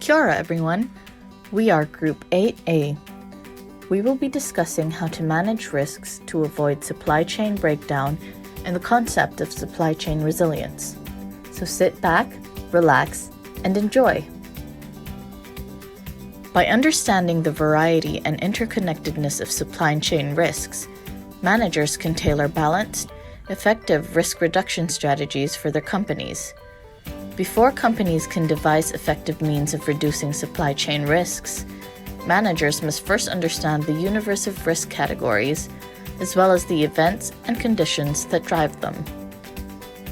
Kia ora, everyone. We are Group 8A. We will be discussing how to manage risks to avoid supply chain breakdown and the concept of supply chain resilience. So sit back, relax, and enjoy. By understanding the variety and interconnectedness of supply chain risks, managers can tailor balanced, effective risk reduction strategies for their companies. Before companies can devise effective means of reducing supply chain risks, managers must first understand the universe of risk categories, as well as the events and conditions that drive them.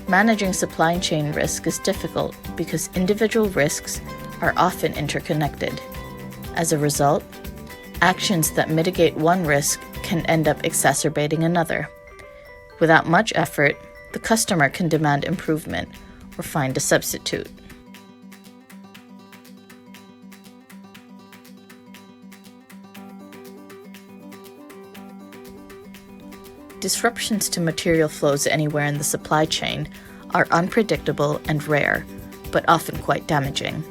Managing supply chain risk is difficult because individual risks are often interconnected. As a result, actions that mitigate one risk can end up exacerbating another. Without much effort, the customer can demand improvement or find a substitute. Disruptions to material flows anywhere in the supply chain are unpredictable and rare, but often quite damaging.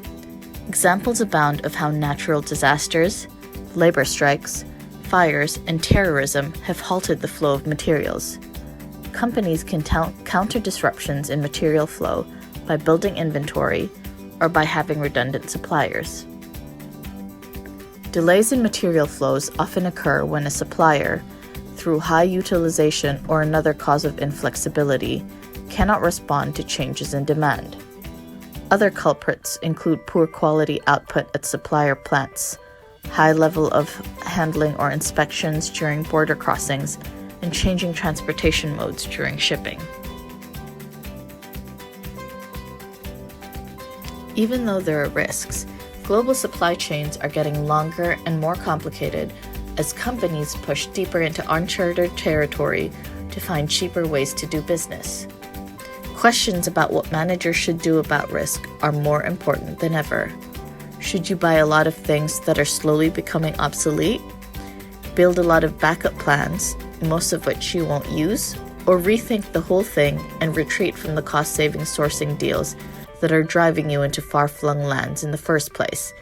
Examples abound of how natural disasters, labor strikes, fires, and terrorism have halted the flow of materials. Companies can counter disruptions in material flow by building inventory or by having redundant suppliers. Delays in material flows often occur when a supplier, through high utilization or another cause of inflexibility, cannot respond to changes in demand. Other culprits include poor quality output at supplier plants, high level of handling or inspections during border crossings, and changing transportation modes during shipping. Even though there are risks, global supply chains are getting longer and more complicated as companies push deeper into uncharted territory to find cheaper ways to do business. Questions about what managers should do about risk are more important than ever. Should you buy a lot of things that are slowly becoming obsolete? Build a lot of backup plans, most of which you won't use? Or rethink the whole thing and retreat from the cost-saving sourcing deals that are driving you into far-flung lands in the first place?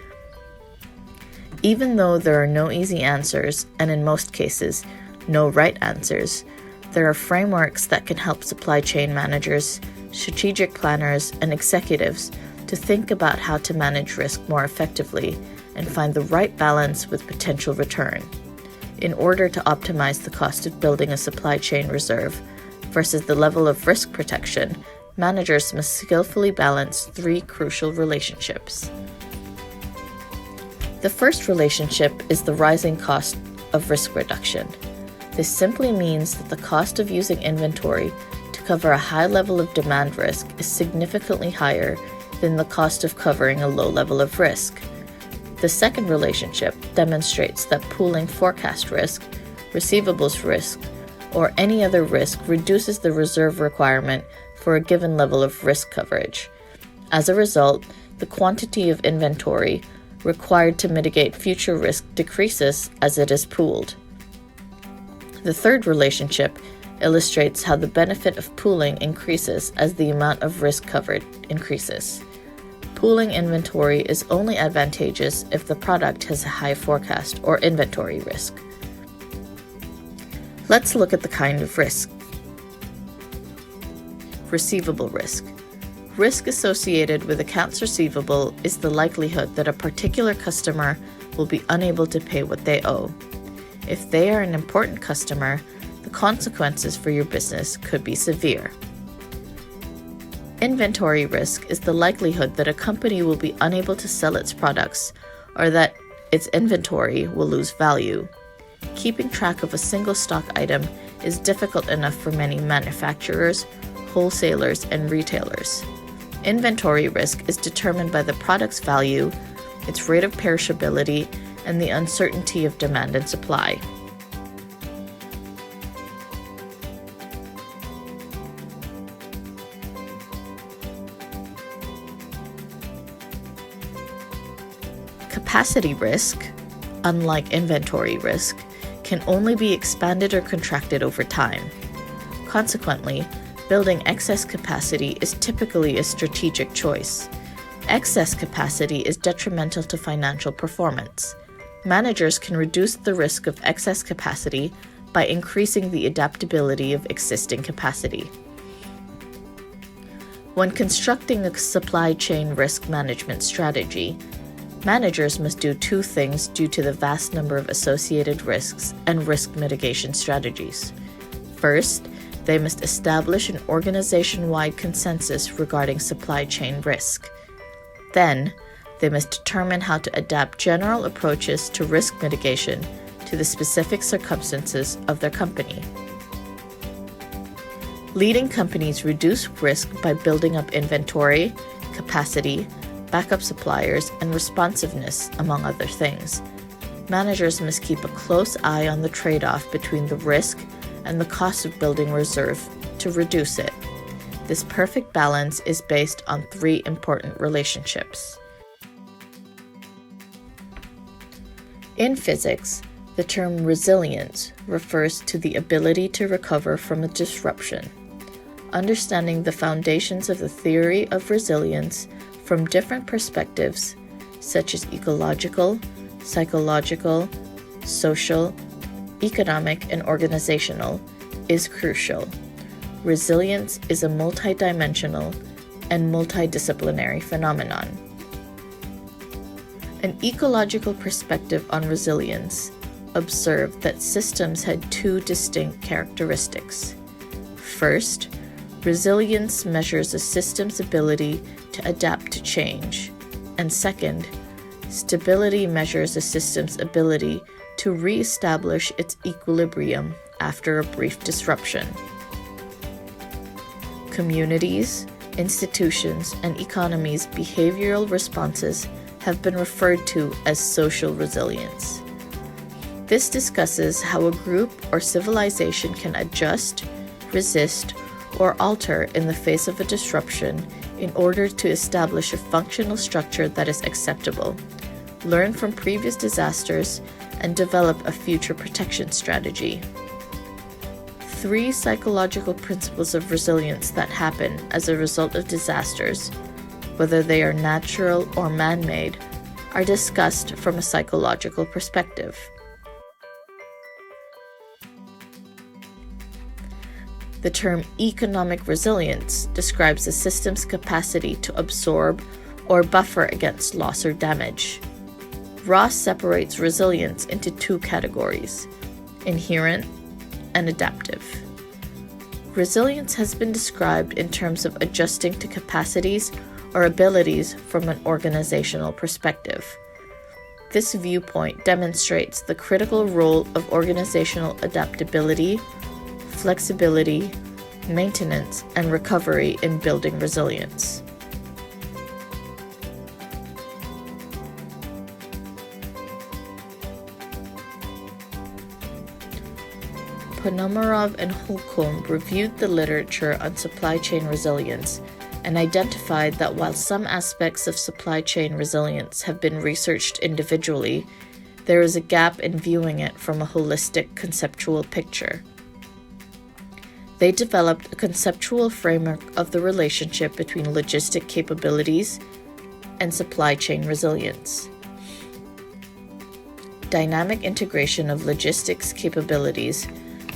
Even though there are no easy answers, and in most cases, no right answers, there are frameworks that can help supply chain managers, strategic planners, and executives to think about how to manage risk more effectively and find the right balance with potential return. In order to optimize the cost of building a supply chain reserve versus the level of risk protection, managers must skillfully balance three crucial relationships. The first relationship is the rising cost of risk reduction. This simply means that the cost of using inventory to cover a high level of demand risk is significantly higher than the cost of covering a low level of risk. The second relationship demonstrates that pooling forecast risk, receivables risk, or any other risk reduces the reserve requirement for a given level of risk coverage. As a result, the quantity of inventory required to mitigate future risk decreases as it is pooled. The third relationship illustrates how the benefit of pooling increases as the amount of risk covered increases. Pooling inventory is only advantageous if the product has a high forecast or inventory risk. Let's look at the kind of risk. Receivable risk. Risk associated with accounts receivable is the likelihood that a particular customer will be unable to pay what they owe. If they are an important customer, the consequences for your business could be severe. Inventory risk is the likelihood that a company will be unable to sell its products or that its inventory will lose value. Keeping track of a single stock item is difficult enough for many manufacturers, wholesalers, and retailers. Inventory risk is determined by the product's value, its rate of perishability, and the uncertainty of demand and supply. Capacity risk, unlike inventory risk, can only be expanded or contracted over time. Consequently, building excess capacity is typically a strategic choice. Excess capacity is detrimental to financial performance. Managers can reduce the risk of excess capacity by increasing the adaptability of existing capacity. When constructing a supply chain risk management strategy, managers must do two things due to the vast number of associated risks and risk mitigation strategies. First, they must establish an organization-wide consensus regarding supply chain risk. Then, they must determine how to adapt general approaches to risk mitigation to the specific circumstances of their company. Leading companies reduce risk by building up inventory, capacity, backup suppliers, and responsiveness, among other things. Managers must keep a close eye on the trade-off between the risk and the cost of building reserve to reduce it. This perfect balance is based on three important relationships. In physics, the term resilience refers to the ability to recover from a disruption. Understanding the foundations of the theory of resilience from different perspectives, such as ecological, psychological, social, economic, and organizational, is crucial. Resilience is a multidimensional and multidisciplinary phenomenon. An ecological perspective on resilience observed that systems had two distinct characteristics. First, resilience measures a system's ability to adapt to change, and second, stability measures a system's ability to re-establish its equilibrium after a brief disruption. Communities, institutions, and economies' behavioral responses have been referred to as social resilience. This discusses how a group or civilization can adjust, resist, or alter in the face of a disruption in order to establish a functional structure that is acceptable, learn from previous disasters, and develop a future protection strategy. Three psychological principles of resilience that happen as a result of disasters, whether they are natural or man-made, are discussed from a psychological perspective. The term economic resilience describes a system's capacity to absorb or buffer against loss or damage. Ross separates resilience into two categories: inherent and adaptive. Resilience has been described in terms of adjusting to capacities or abilities from an organizational perspective. This viewpoint demonstrates the critical role of organizational adaptability, flexibility, maintenance, and recovery in building resilience. Ponomarov and Holcomb reviewed the literature on supply chain resilience and identified that while some aspects of supply chain resilience have been researched individually, there is a gap in viewing it from a holistic conceptual picture. They developed a conceptual framework of the relationship between logistic capabilities and supply chain resilience. Dynamic integration of logistics capabilities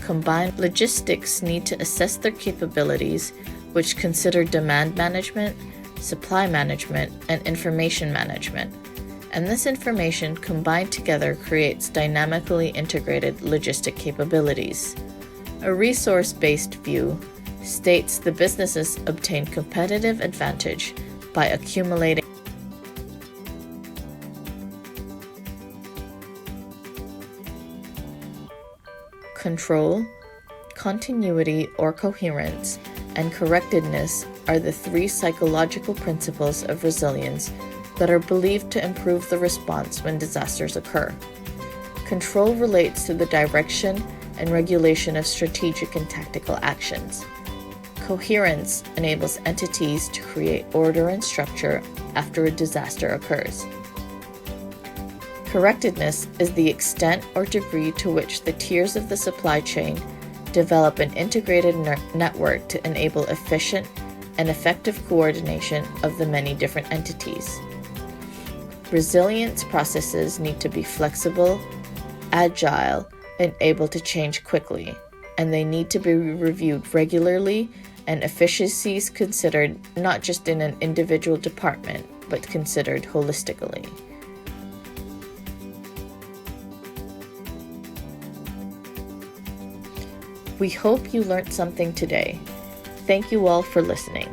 combined. Logistics need to assess their capabilities, which consider demand management, supply management, and information management. And this information combined together creates dynamically integrated logistic capabilities. A resource-based view states the businesses obtain competitive advantage by accumulating control, continuity or coherence, and correctedness are the three psychological principles of resilience that are believed to improve the response when disasters occur. Control relates to the direction and regulation of strategic and tactical actions. Coherence enables entities to create order and structure after a disaster occurs. Correctedness is the extent or degree to which the tiers of the supply chain develop an integrated network to enable efficient and effective coordination of the many different entities. Resilience processes need to be flexible, agile, and able to change quickly, and they need to be reviewed regularly and efficiencies considered not just in an individual department, but considered holistically. We hope you learned something today. Thank you all for listening.